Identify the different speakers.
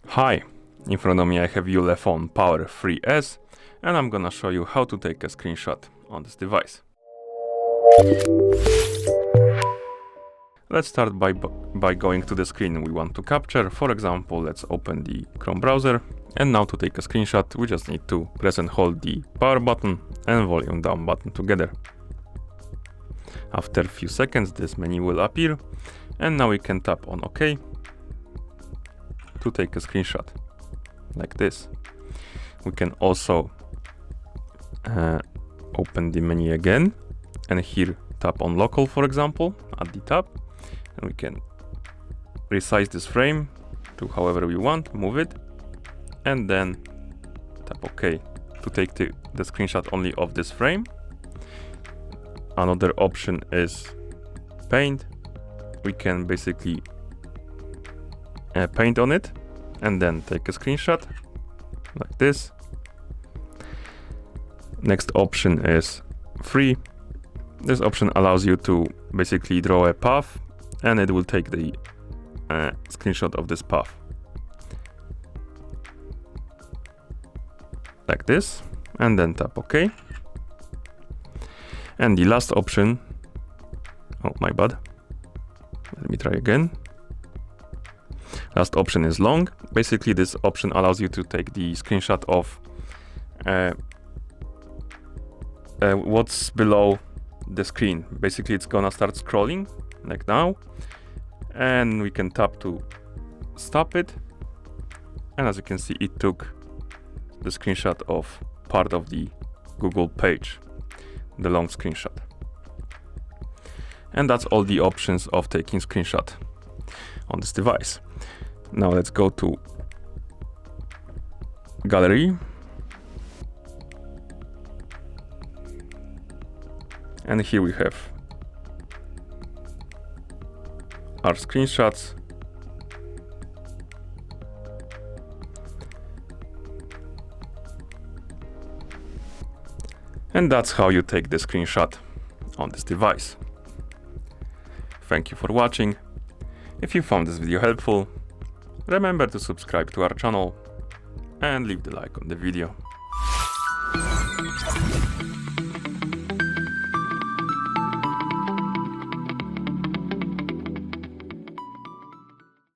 Speaker 1: Hi, in front of me I have ULEFONE Power 3S and I'm gonna show you how to take a screenshot on this device. Let's start by going to the screen we want to capture. For example, let's open the Chrome browser, and now to take a screenshot we just need to press and hold the power button and volume down button together. After a few seconds this menu will appear, and now we can tap on OK to take a screenshot, like this. We can also open the menu again, and here tap on local, for example, at the top, and we can resize this frame to however we want, move it, and then tap OK to take the screenshot only of this frame. Another option is paint. We can basically paint on it and then take a screenshot like this. Next option is free. This option allows you to basically draw a path and it will take the screenshot of this path like this, and then tap OK. And the last option, oh my bad, let me try again. Last option is long. Basically this option allows you to take the screenshot of what's below the screen. Basically it's gonna start scrolling like now, and we can tap to stop it, and as you can see it took the screenshot of part of the Google page, the long screenshot. And that's all the options of taking screenshot on this device. Now let's go to gallery, and here we have our screenshots. And that's how you take the screenshot on this device. Thank you for watching. If you found this video helpful, remember to subscribe to our channel and leave the like on the video.